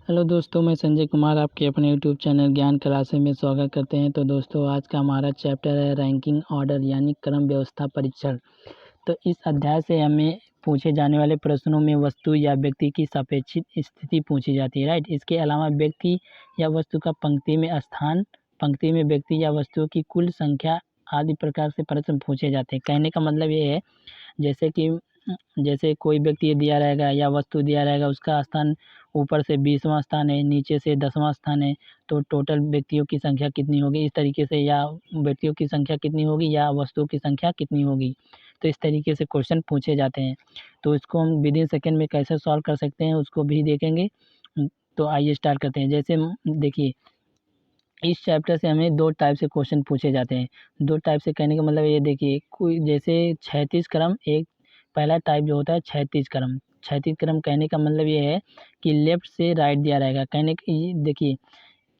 Hello दोस्तों, मैं संजय कुमार आपके अपने यूट्यूब चैनल ज्ञान क्लासेस में स्वागत करते हैं। तो दोस्तों, आज का हमारा चैप्टर है रैंकिंग ऑर्डर यानी क्रम व्यवस्था परीक्षण। तो इस अध्याय से हमें पूछे जाने वाले प्रश्नों में वस्तु या व्यक्ति की सापेक्षिक स्थिति पूछी जाती है, राइट। इसके अलावा व्यक्ति या वस्तु का पंक्ति में स्थान, पंक्ति में व्यक्ति या वस्तुओं की कुल संख्या आदि प्रकार से प्रश्न पूछे जाते हैं। कहने का मतलब ये है, जैसे कि जैसे कोई व्यक्ति दिया रहेगा या वस्तु दिया रहेगा, उसका स्थान ऊपर से 20वां स्थान है, नीचे से 10वां स्थान है, तो टोटल व्यक्तियों की संख्या कितनी होगी, इस तरीके से, या व्यक्तियों की संख्या कितनी होगी या वस्तुओं की संख्या कितनी होगी। तो इस तरीके से क्वेश्चन पूछे जाते हैं। तो इसको हम विद इन सेकेंड में कैसे सॉल्व कर सकते हैं उसको भी देखेंगे। तो आइए स्टार्ट करते हैं। जैसे देखिए, इस चैप्टर से हमें दो टाइप से क्वेश्चन पूछे जाते हैं। दो टाइप से कहने का मतलब ये देखिए, कोई जैसे क्षैतिज क्रम, एक पहला टाइप जो होता है क्षैतिज क्रम। क्षैतिज क्रम कहने का मतलब ये है कि लेफ्ट से राइट दिया रहेगा। कहने की देखिए,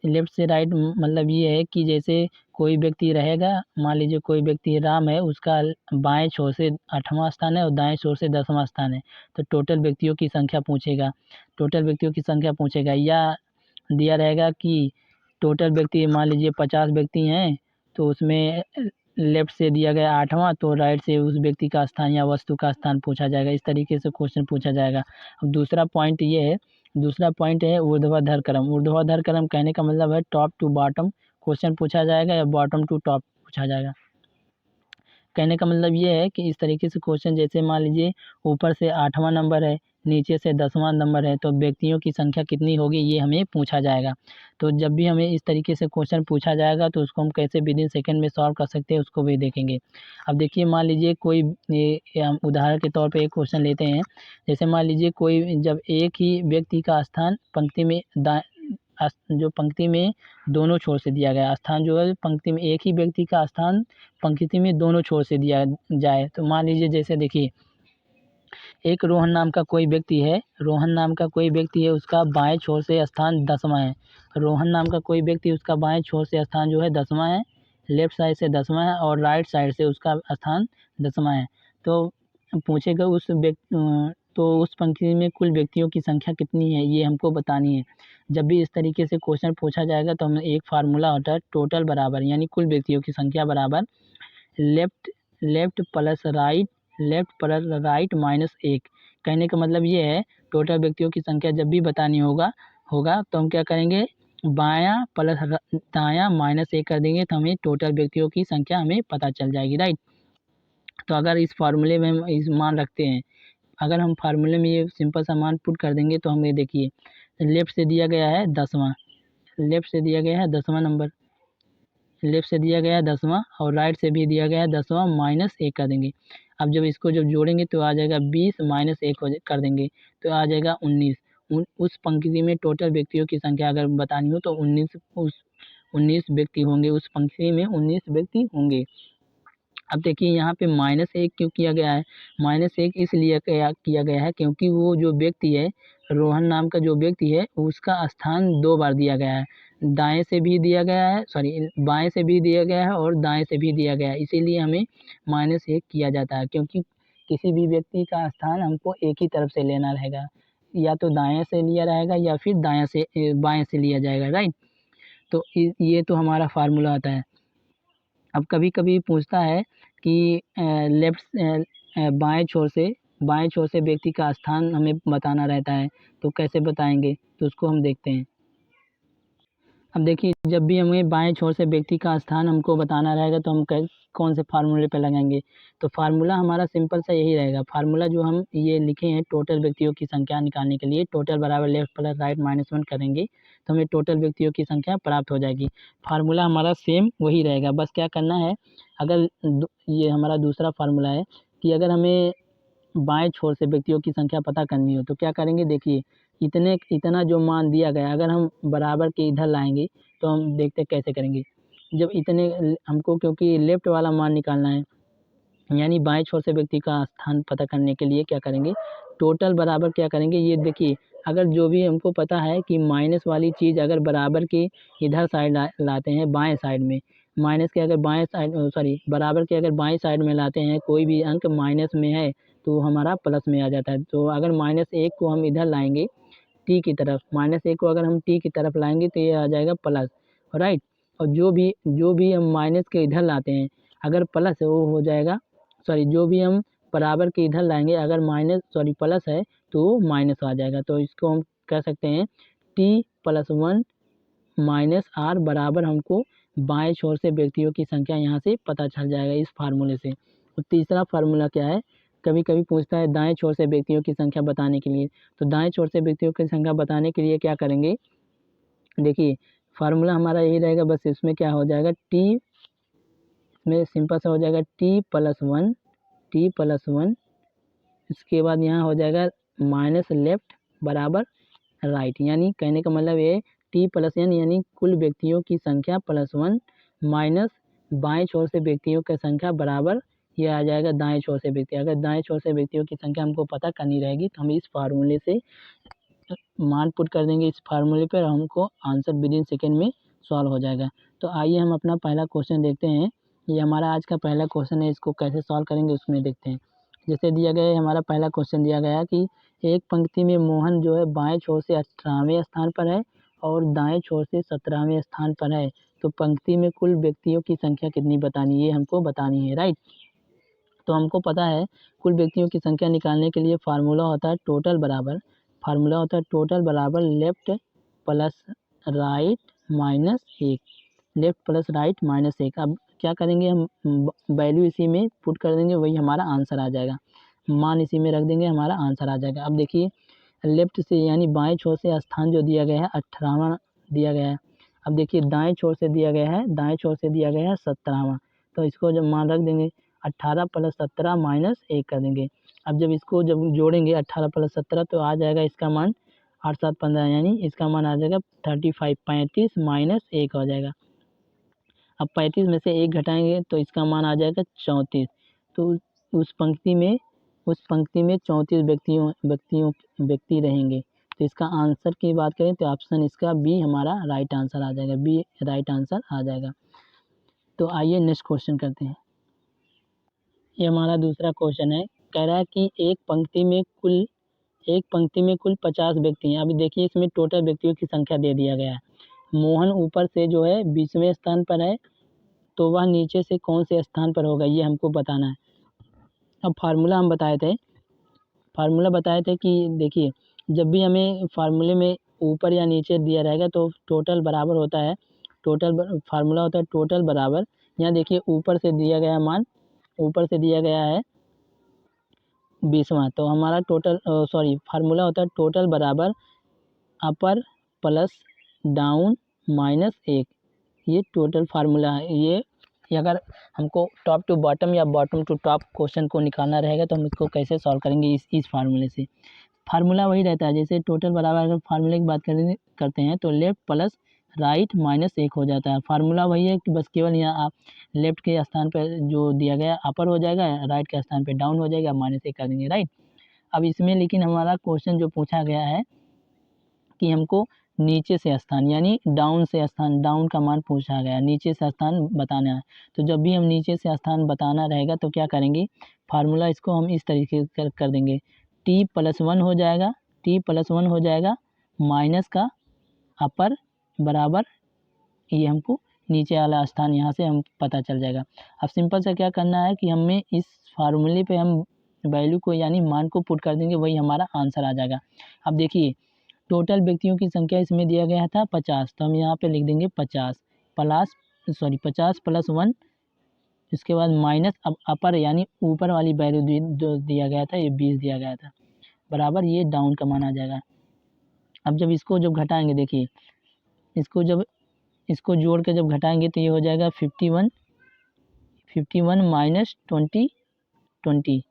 लेफ्ट से राइट मतलब ये है कि जैसे कोई व्यक्ति रहेगा, मान लीजिए कोई व्यक्ति राम है, उसका बाएं छोर से 8वां स्थान है और दाएं छोर से 10वां स्थान है। तो टोटल व्यक्तियों की संख्या पूछेगा, टोटल व्यक्तियों की संख्या पूछेगा। या दिया रहेगा कि टोटल व्यक्ति मान लीजिए 50 व्यक्ति हैं, तो उसमें लेफ्ट से दिया गया 8वां, तो राइट से उस व्यक्ति का स्थान या वस्तु का स्थान पूछा जाएगा। इस तरीके से क्वेश्चन पूछा जाएगा। अब दूसरा पॉइंट ये है, दूसरा पॉइंट है ऊर्ध्वाधर क्रम। ऊर्ध्वाधर क्रम कहने का मतलब है टॉप टू बॉटम क्वेश्चन पूछा जाएगा या बॉटम टू टॉप पूछा जाएगा। कहने का मतलब ये है कि इस तरीके से क्वेश्चन, जैसे मान लीजिए ऊपर से 8वां नंबर है, नीचे से 10वां नंबर है, तो व्यक्तियों की संख्या कितनी होगी ये हमें पूछा जाएगा। तो जब भी हमें इस तरीके से क्वेश्चन पूछा जाएगा तो उसको हम कैसे विद इन सेकेंड में सॉल्व कर सकते हैं उसको भी देखेंगे। अब देखिए, मान लीजिए कोई हम उदाहरण के तौर पे एक क्वेश्चन लेते हैं। जैसे मान लीजिए कोई, जब एक ही व्यक्ति का स्थान पंक्ति में जो पंक्ति में दोनों छोर से दिया गया स्थान, जो है पंक्ति में एक ही व्यक्ति का स्थान पंक्ति में दोनों छोर से दिया जाए। तो मान लीजिए, जैसे देखिए, एक रोहन नाम का कोई व्यक्ति है, रोहन नाम का कोई व्यक्ति है, उसका बाएं छोर से स्थान 10वां है। रोहन नाम का कोई व्यक्ति, उसका बाएं छोर से स्थान जो है 10वां है, लेफ्ट साइड से 10वां है और राइट साइड से उसका स्थान 10वां है। तो पूछेगा तो उस पंक्ति में कुल व्यक्तियों की संख्या कितनी है ये हमको बतानी है। जब भी इस तरीके से क्वेश्चन पूछा जाएगा तो हमें एक फार्मूला होता है, टोटल बराबर यानी कुल व्यक्तियों की संख्या बराबर left left plus right, left plus right minus 1। कहने का मतलब ये है, टोटल व्यक्तियों की संख्या जब भी बतानी होगा होगा तो हम क्या करेंगे, बायां प्लस दायां माइनस 1 कर देंगे, तो हमें टोटल व्यक्तियों की संख्या हमें पता चल जाएगी, राइट। तो अगर इस फार्मूले में हम इस मान रखते हैं, अगर हम फार्मूले में ये सिंपल सा मान पुट कर देंगे तो हमें देखिए, लेफ्ट से दिया गया है 10वां, लेफ्ट से दिया गया है 10वां नंबर, लेफ्ट से दिया गया है 10वां और राइट से भी दिया गया है 10वां, माइनस 1 कर देंगे। अब जब इसको जब जोड़ेंगे तो आ जाएगा 20 माइनस 1 कर देंगे तो आ जाएगा 19। उस पंक्ति में टोटल व्यक्तियों की संख्या अगर बतानी हो तो 19 व्यक्ति होंगे, उस पंक्ति में 19 व्यक्ति होंगे। अब देखिए, यहाँ पे -1 क्यों किया गया है? -1 इसलिए किया गया है क्योंकि वो जो व्यक्ति है, रोहन नाम का जो व्यक्ति है, उसका स्थान 2 बार दिया गया है। दाएँ से भी दिया गया है, सॉरी, बाएँ से भी दिया गया है और दाएँ से भी दिया गया है। इसीलिए हमें -1 किया जाता है, क्योंकि किसी भी व्यक्ति का स्थान हमको एक ही तरफ से लेना रहेगा। या तो दाएँ से लिया रहेगा या फिर बाएँ से लिया जाएगा, राइट? तो ये तो हमारा फ़ॉर्मूला होता है। अब कभी-कभी पूछता है कि बाएँ छोर से व्यक्ति का स्थान हमें बताना रहता है, तो कैसे बताएँगे? तो उसको हम देखते हैं। अब देखिए, जब भी हमें बाएँ छोर से व्यक्ति का स्थान हमको बताना रहेगा तो हम कौन से फार्मूले पे लगाएँगे? तो फार्मूला हमारा सिंपल सा यही रहेगा। फार्मूला जो हम ये लिखे हैं, टोटल व्यक्तियों की संख्या निकालने के लिए, टोटल बराबर लेफ्ट प्लस राइट माइनस 1 करेंगे तो हमें टोटल व्यक्तियों की संख्या प्राप्त हो जाएगी। फार्मूला हमारा सेम वही रहेगा, बस क्या करना है, अगर ये हमारा दूसरा फार्मूला है कि अगर हमें बाएँ छोर से व्यक्तियों की संख्या पता करनी हो तो क्या करेंगे, देखिए, इतना जो मान दिया गया है, अगर हम बराबर के इधर लाएँगे तो हम देखते हैं कैसे करेंगे। जब हमको, क्योंकि लेफ्ट वाला मान निकालना है, यानी बाएँ छोर से व्यक्ति का स्थान पता करने के लिए क्या करेंगे, टोटल बराबर क्या करेंगे, ये देखिए, अगर जो भी हमको पता है कि माइनस वाली चीज़ अगर बराबर के इधर साइड लाते हैं, बाएँ साइड में, माइनस के अगर बराबर के अगर बाएँ साइड में लाते हैं, कोई भी अंक माइनस में है तो हमारा प्लस में आ जाता है। तो अगर -1 को हम इधर लाएँगे टी की तरफ, -1 को अगर हम टी की तरफ लाएंगे तो ये आ जाएगा प्लस, राइट। और जो भी हम माइनस के इधर लाते हैं अगर प्लस है वो हो जाएगा, सॉरी जो भी हम बराबर के इधर लाएंगे अगर प्लस है तो माइनस आ जाएगा। तो इसको हम कह सकते हैं t+1 -r बराबर हमको बाएं छोर से व्यक्तियों की संख्या यहाँ से पता चल जाएगा इस फार्मूले से। और तीसरा फार्मूला क्या है, कभी कभी पूछता है दाएं छोर से व्यक्तियों की संख्या बताने के लिए। तो दाएं छोर से व्यक्तियों की संख्या बताने के लिए क्या करेंगे, देखिए फार्मूला हमारा यही रहेगा, बस इसमें क्या हो जाएगा में सिंपल सा हो जाएगा t+1 इसके बाद यहाँ हो जाएगा माइनस लेफ्ट बराबर राइट, यानी कहने का मतलब ये t+n यानी कुल व्यक्तियों की संख्या +1 माइनस बाएं छोर से व्यक्तियों की संख्या बराबर ये आ जाएगा दाएं छोर से व्यक्ति। अगर दाएं छोर से व्यक्तियों की संख्या हमको पता करनी रहेगी तो हम इस फार्मूले से मान पुट कर देंगे इस फार्मूले पर, हमको आंसर विदिन सेकेंड में सॉल्व हो जाएगा। तो आइए हम अपना पहला क्वेश्चन देखते हैं। ये हमारा आज का पहला क्वेश्चन है, इसको कैसे सॉल्व करेंगे उसमें देखते हैं। जैसे दिया गया है, हमारा पहला क्वेश्चन दिया गया कि एक पंक्ति में मोहन जो है बाएं छोर से 18वें स्थान पर है और दाएं छोर से 17वें स्थान पर है, तो पंक्ति में कुल व्यक्तियों की संख्या कितनी बतानी है, ये हमको बतानी है, राइट। तो हमको पता है कुल व्यक्तियों की संख्या निकालने के लिए फार्मूला होता है टोटल बराबर left plus right -1, left plus right -1। अब क्या करेंगे, हम वैल्यू इसी में पुट कर देंगे, वही हमारा आंसर आ जाएगा, मान इसी में रख देंगे, हमारा आंसर आ जाएगा। अब देखिए लेफ्ट से यानी बाएं छोर से स्थान जो दिया गया है 18वां दिया गया है। अब देखिए दाएं छोर से दिया गया है 17वां, तो इसको जब मान रख देंगे 18 + 17 -1 कर देंगे। अब जब जोड़ेंगे 18 + 17 तो आ जाएगा इसका मान 8 7 15, यानी इसका मान आ जाएगा 35 35 -1 हो जाएगा। अब 35 में से 1 घटाएंगे तो इसका मान आ जाएगा 34। तो उस पंक्ति में 34 व्यक्ति रहेंगे। तो इसका आंसर की बात करें तो ऑप्शन इसका बी हमारा राइट आंसर आ जाएगा, बी राइट आंसर आ जाएगा। तो आइए नेक्स्ट क्वेश्चन करते हैं। ये हमारा दूसरा क्वेश्चन है, कह रहा है कि एक पंक्ति में कुल 50 व्यक्ति हैं। अभी देखिए इसमें टोटल व्यक्तियों की संख्या दे दिया गया है। मोहन ऊपर से जो है 20वें स्थान पर है, तो वह नीचे से कौन से स्थान पर होगा ये हमको बताना है। अब फार्मूला बताए थे कि देखिए जब भी हमें फार्मूले में ऊपर या नीचे दिया रहेगा तो टोटल बराबर होता है, फार्मूला होता है टोटल बराबर, यहाँ देखिए ऊपर से दिया गया है 20वां, तो हमारा फार्मूला होता है टोटल बराबर अपर प्लस डाउन -1, ये टोटल फार्मूला है। ये अगर हमको टॉप टू बॉटम या बॉटम टू टॉप क्वेश्चन को निकालना रहेगा तो हम इसको कैसे सॉल्व करेंगे, इस फार्मूले से। फार्मूला वही रहता है, जैसे टोटल बराबर अगर फार्मूले की बात करते हैं तो लेफ्ट प्लस राइट -1 हो जाता है। फार्मूला वही है कि बस केवल यहाँ आप लेफ्ट के स्थान पर जो दिया गया अपर हो जाएगा, राइट के स्थान पर डाउन हो जाएगा, -1 कर देंगे, राइट। अब इसमें लेकिन हमारा क्वेश्चन जो पूछा गया है कि हमको नीचे से स्थान यानी डाउन का मान पूछा गया, नीचे से स्थान बताना है। तो जब भी हम नीचे से स्थान बताना रहेगा तो क्या करेंगे, फार्मूला इसको हम इस तरीके से कर देंगे, t+1 हो जाएगा माइनस का अपर बराबर ये हमको नीचे वाला स्थान यहाँ से हम पता चल जाएगा। अब सिंपल से क्या करना है कि हमें इस फार्मूले पे हम वैल्यू को यानी मान को पुट कर देंगे, वही हमारा आंसर आ जाएगा। अब देखिए टोटल व्यक्तियों की संख्या इसमें दिया गया था 50, तो हम यहाँ पे लिख देंगे 50 + 1, इसके बाद माइनस अब अपर यानी ऊपर वाली वैल्यू जो दिया गया था ये 20 दिया गया था, बराबर ये डाउन का मान आ जाएगा। अब जब घटाएंगे, देखिए इसको जोड़ के जब घटाएंगे तो ये हो जाएगा 51 -20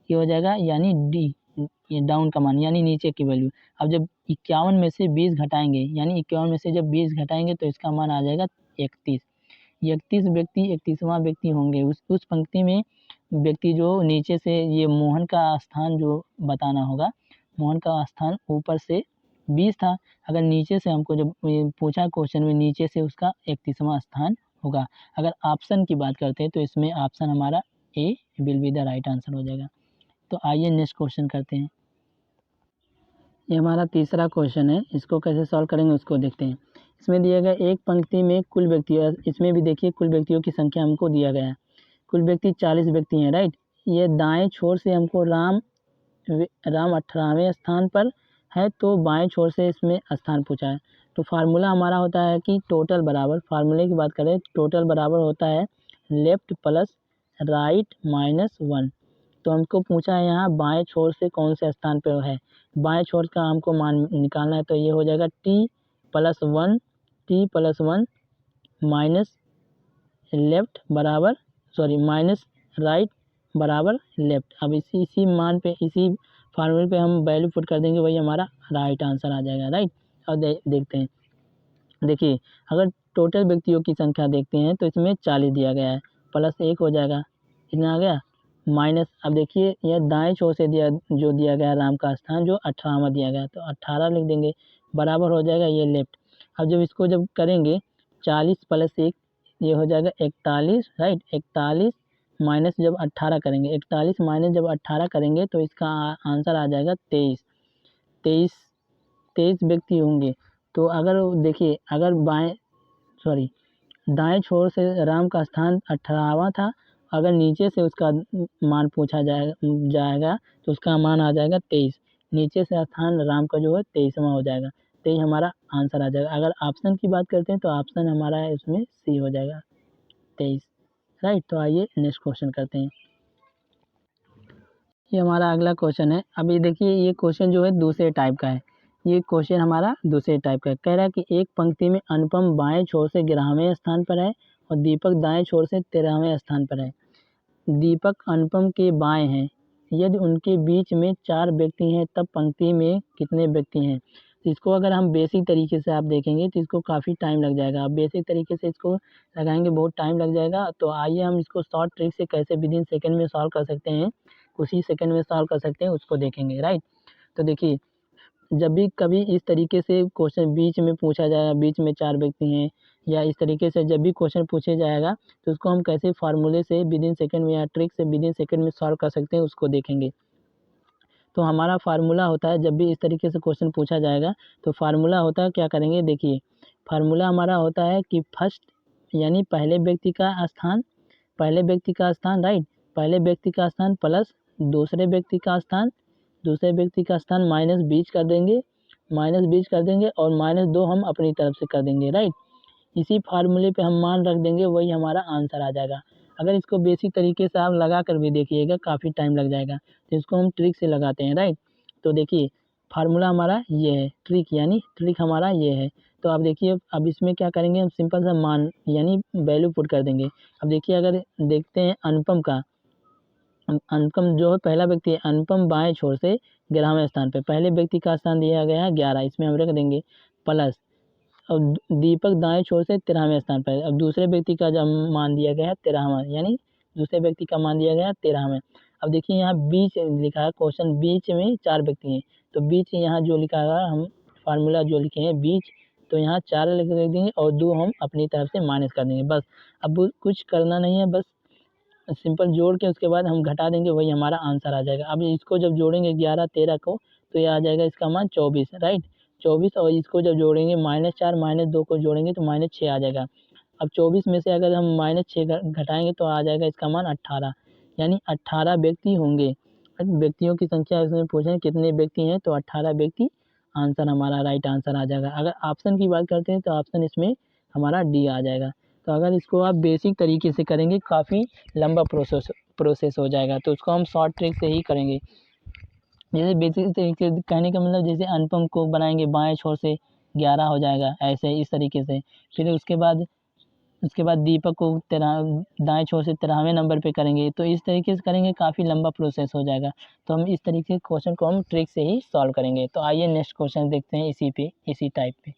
ये हो जाएगा, यानी डी ये डाउन का मान यानी नीचे की वैल्यू। अब जब 51 में से 20 घटाएंगे यानी 51 में से जब 20 घटाएंगे तो इसका मान आ जाएगा 31। 31वां व्यक्ति होंगे उस पंक्ति में व्यक्ति जो नीचे से, ये मोहन का स्थान जो बताना होगा, मोहन का स्थान ऊपर से 20 था, अगर नीचे से हमको जब पूछा क्वेश्चन में नीचे से उसका 31वां स्थान होगा। अगर ऑप्शन की बात करते हैं तो इसमें ऑप्शन हमारा A will be the right answer हो जाएगा। तो आइए नेक्स्ट क्वेश्चन करते हैं। ये हमारा तीसरा क्वेश्चन है, इसको कैसे सॉल्व करेंगे उसको देखते हैं। इसमें दिया गया एक पंक्ति में कुल व्यक्ति, इसमें भी देखिए कुल व्यक्तियों की संख्या हमको दिया गया है। कुल व्यक्ति 40 व्यक्ति हैं, राइट। ये दाएं छोर से हमको राम 18वें स्थान पर है, तो बाएं छोर से इसमें स्थान पूछा है। तो फार्मूला हमारा होता है कि टोटल बराबर, फार्मूले की बात करें टोटल बराबर होता है लेफ्ट प्लस राइट माइनस 1। तो हमको पूछा है यहाँ बाएं छोर से कौन से स्थान पर है, बाएं छोर का हमको मान निकालना है। तो ये हो जाएगा t+1 माइनस लेफ्ट बराबर माइनस राइट बराबर लेफ्ट। अब इसी मान पे, इसी फार्मूले पे हम वैल्यू पुट कर देंगे, वही हमारा राइट आंसर आ जाएगा, राइट। और देखते हैं, देखिए अगर टोटल व्यक्तियों की संख्या देखते हैं तो इसमें 40 दिया गया है, प्लस 1 हो जाएगा, इतना आ गया, माइनस, अब देखिए यह दाएं छोर से दिया गया राम का स्थान जो 18वां दिया गया, तो 18 लिख देंगे, बराबर हो जाएगा ये लेफ्ट। अब जब करेंगे 40 + 1 ये हो जाएगा 41, राइट। 41 माइनस जब 18 करेंगे, 41 माइनस जब 18 करेंगे तो इसका आंसर आ जाएगा 23 व्यक्ति होंगे। तो अगर देखिए अगर दाएं छोर से राम का स्थान 18वां था, अगर नीचे से उसका मान पूछा जाएगा तो उसका मान आ जाएगा 23। नीचे से स्थान राम का जो है 23वां हो जाएगा, तो ये हमारा आंसर आ जाएगा। अगर ऑप्शन की बात करते हैं तो ऑप्शन हमारा इसमें सी हो जाएगा, 23, राइट। तो आइए नेक्स्ट क्वेश्चन करते हैं। ये हमारा अगला क्वेश्चन है। अभी देखिए ये क्वेश्चन जो है दूसरे टाइप का है। ये क्वेश्चन हमारा दूसरे टाइप का है। कह रहा है कि एक पंक्ति में अनुपम बाएं छोर से 11वें स्थान पर है और दीपक दाएं छोर से 13वें स्थान पर है। दीपक अनुपम के बाएं हैं, यदि उनके बीच में 4 व्यक्ति हैं तब पंक्ति में कितने व्यक्ति हैं। तो इसको अगर हम बेसिक तरीके से आप देखेंगे तो इसको काफ़ी टाइम लग जाएगा। आप बेसिक तरीके से इसको लगाएंगे बहुत टाइम लग जाएगा। तो आइए हम इसको शॉर्ट ट्रिक से कैसे विदिन सेकेंड में सॉल्व कर सकते हैं, कुछ ही सेकेंड में सॉल्व कर सकते हैं, उसको देखेंगे, राइट। तो देखिए जब भी कभी इस तरीके से क्वेश्चन बीच में पूछा जाएगा, बीच में 4 व्यक्ति हैं या इस तरीके से जब भी क्वेश्चन पूछे जाएगा तो उसको हम कैसे फार्मूले से विदिन सेकेंड में या ट्रिक से विदिन सेकेंड में सॉल्व कर सकते हैं, उसको देखेंगे। तो हमारा फार्मूला होता है, जब भी इस तरीके से क्वेश्चन पूछा जाएगा तो फार्मूला होता है, क्या करेंगे देखिए, फार्मूला हमारा होता है कि फर्स्ट यानी पहले व्यक्ति का स्थान, राइट, पहले व्यक्ति का स्थान प्लस दूसरे व्यक्ति का स्थान माइनस 20 कर देंगे, और -2 हम अपनी तरफ से कर देंगे, राइट। इसी फार्मूले पे हम मान रख देंगे, वही हमारा आंसर आ जाएगा। अगर इसको बेसिक तरीके से आप लगा कर भी देखिएगा काफ़ी टाइम लग जाएगा, तो इसको हम ट्रिक से लगाते हैं, राइट। तो देखिए फार्मूला हमारा ये है, ट्रिक हमारा ये है। तो अब देखिए अब इसमें क्या करेंगे, हम सिंपल सा मान यानी वैल्यू पुट कर देंगे। अब देखिए अगर देखते हैं अनुपम जो है पहला व्यक्ति है, अनुपम बाएं छोर से 11वें स्थान पे, पहले व्यक्ति का स्थान दिया गया है 11, इसमें हम रख देंगे प्लस, अब दीपक दाएं छोर से 13वें स्थान पर। अब दूसरे व्यक्ति का जब मान दिया गया है 13वां, यानी दूसरे व्यक्ति का मान दिया गया है 13वें। अब देखिए यहाँ बीच लिखा है, क्वेश्चन बीच में 4 व्यक्ति हैं, तो बीच यहाँ जो लिखा है, हम फार्मूला जो लिखे हैं बीच, तो यहाँ 4 लिख देंगे और 2 हम अपनी तरफ से माइनस कर देंगे, बस। अब कुछ करना नहीं है, बस सिंपल जोड़ के उसके बाद हम घटा देंगे, वही हमारा आंसर आ जाएगा। अब इसको जब जोड़ेंगे 11 13 को, तो ये आ जाएगा इसका मान 24, राइट, 24। और इसको जब जोड़ेंगे -4 -2 को जोड़ेंगे तो -6 आ जाएगा। अब 24 में से अगर हम -6 घटाएंगे तो आ जाएगा इसका मान 18, यानी 18 व्यक्ति होंगे। व्यक्तियों की संख्या इसमें पूछे कितने व्यक्ति हैं, तो 18 व्यक्ति आंसर हमारा राइट आंसर आ जाएगा। अगर ऑप्शन की बात करते हैं तो ऑप्शन इसमें हमारा डी आ जाएगा। तो अगर इसको आप बेसिक तरीके से करेंगे काफ़ी लंबा प्रोसेस हो जाएगा, तो उसको हम शॉर्ट ट्रिक से ही करेंगे। जैसे बेसिक तरीके से कहने का मतलब, जैसे अनुपम को बनाएंगे बाएं छोर से 11 हो जाएगा, ऐसे इस तरीके से। फिर उसके बाद दीपक को दाएं छोर से 13वें नंबर पे करेंगे, तो इस तरीके से करेंगे, काफ़ी लंबा प्रोसेस हो जाएगा। तो हम इस तरीके के क्वेश्चन को हम ट्रिक से ही सॉल्व करेंगे। तो आइए नेक्स्ट क्वेश्चन देखते हैं इसी टाइप पे।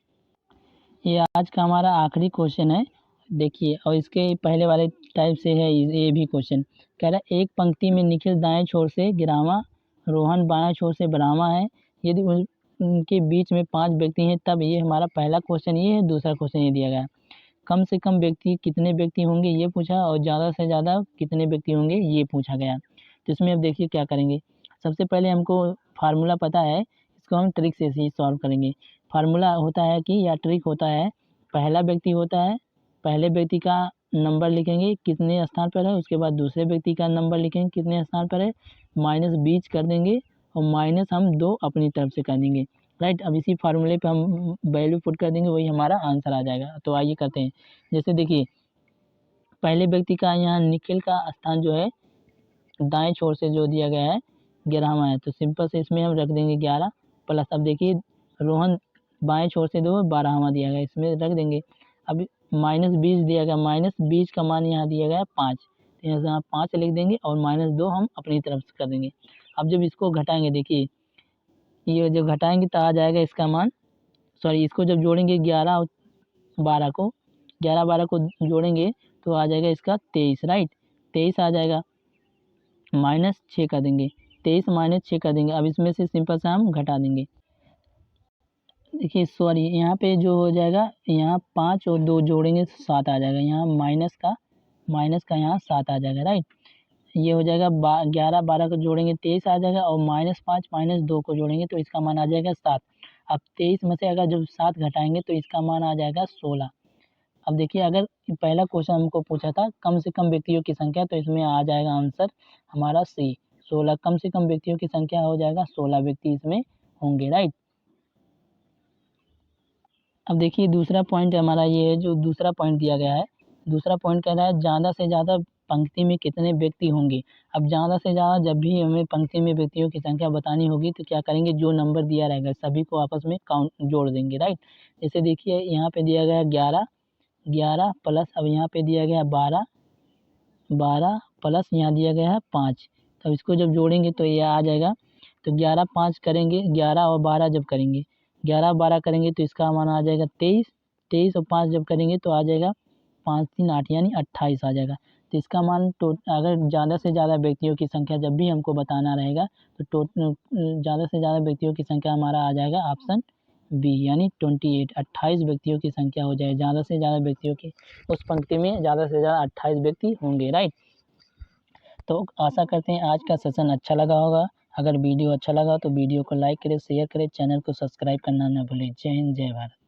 ये आज का हमारा आखिरी क्वेश्चन है, देखिए, और इसके पहले वाले टाइप से है ये भी क्वेश्चन। कह रहा है एक पंक्ति में निखिल दाएं छोर से 11वां, रोहन बाएं छोर से 12वां है, यदि उनके बीच में 5 व्यक्ति हैं तब। ये हमारा पहला क्वेश्चन ये है। दूसरा क्वेश्चन ये दिया गया, कम से कम व्यक्ति कितने व्यक्ति होंगे ये पूछा, और ज़्यादा से ज़्यादा कितने व्यक्ति होंगे ये पूछा गया। तो इसमें अब देखिए क्या करेंगे। सबसे पहले हमको फार्मूला पता है, इसको हम ट्रिक से ही सॉल्व करेंगे। फार्मूला होता है कि या ट्रिक होता है, पहला व्यक्ति होता है, पहले व्यक्ति का नंबर लिखेंगे कितने स्थान पर है, उसके बाद दूसरे व्यक्ति का नंबर लिखेंगे कितने स्थान पर है, माइनस 20 कर देंगे और माइनस हम 2 अपनी तरफ से कर देंगे, राइट। अब इसी फार्मूले पे हम वैल्यू पुट कर देंगे, वही हमारा आंसर आ जाएगा। तो आइए करते हैं। जैसे देखिए पहले व्यक्ति का यहाँ निखिल का स्थान जो है दाएं छोर से जो दिया गया है 11वां है, तो सिंपल से इसमें हम रख देंगे 11 प्लस, अब देखिए रोहन बाएं छोर से 2 12वां दिया गया, इसमें रख देंगे। अब माइनस 20 दिया गया, माइनस 20 का मान यहाँ दिया गया है 5, तो यहाँ से आप 5 लिख देंगे और माइनस 2 हम अपनी तरफ से कर देंगे। अब जब इसको घटाएंगे, देखिए ये जब घटाएंगे तो आ जाएगा इसका मान, सॉरी इसको जब जोड़ेंगे 11 और 12 को, 11 12 को जोड़ेंगे तो आ जाएगा इसका 23, राइट। 23 आ जाएगा, माइनस 6 कर देंगे, 23 माइनस 6 कर देंगे। अब इसमें से सिंपल सा हम घटा देंगे। देखिए सॉरी यहाँ पे जो हो जाएगा, यहाँ 5 और 2 जोड़ेंगे तो 7 आ जाएगा, यहाँ माइनस का यहाँ 7 आ जाएगा, राइट। ये हो जाएगा 11 12 को जोड़ेंगे 23 आ जाएगा और माइनस 5 माइनस 2 को जोड़ेंगे तो इसका मान आ जाएगा 7। अब 23 में से अगर जब 7 घटाएंगे तो इसका मान आ जाएगा 16। अब देखिए अगर पहला क्वेश्चन हमको पूछा था कम से कम व्यक्तियों की संख्या, तो इसमें आ जाएगा आंसर हमारा सी 16। कम से कम व्यक्तियों की संख्या हो जाएगा 16 व्यक्ति इसमें होंगे, राइट। अब देखिए दूसरा पॉइंट हमारा ये है, जो दूसरा पॉइंट दिया गया है, दूसरा पॉइंट कह रहा है ज़्यादा से ज़्यादा पंक्ति में कितने व्यक्ति होंगे। अब ज़्यादा से ज़्यादा जब भी हमें पंक्ति में व्यक्तियों की संख्या बतानी होगी तो क्या करेंगे, जो नंबर दिया रहेगा सभी को आपस में काउंट जोड़ देंगे, राइट। जैसे देखिए यहाँ पे दिया गया 11 प्लस, अब यहाँ पे दिया गया 12 प्लस यहाँ दिया गया है 5, तो इसको जब जोड़ेंगे तो ये आ जाएगा। तो 11 5 करेंगे, 11 और 12 जब करेंगे, 11 12 करेंगे तो इसका मान आ जाएगा 23, 23 और 5 जब करेंगे तो आ जाएगा 5 3 8 यानी 28 आ जाएगा। तो इसका मान अगर ज़्यादा से ज़्यादा व्यक्तियों की संख्या जब भी हमको बताना रहेगा तो ज़्यादा से ज़्यादा व्यक्तियों की संख्या हमारा आ जाएगा ऑप्शन बी यानी 28, 28 व्यक्तियों की संख्या हो जाए। ज़्यादा से ज़्यादा व्यक्तियों की उस पंक्ति में ज़्यादा से ज़्यादा 28 व्यक्ति होंगे, राइट। तो आशा करते हैं आज का सेशन अच्छा लगा होगा। अगर वीडियो अच्छा लगा तो वीडियो को लाइक करें, शेयर करें, चैनल को सब्सक्राइब करना न भूलें। जय हिंद, जय भारत।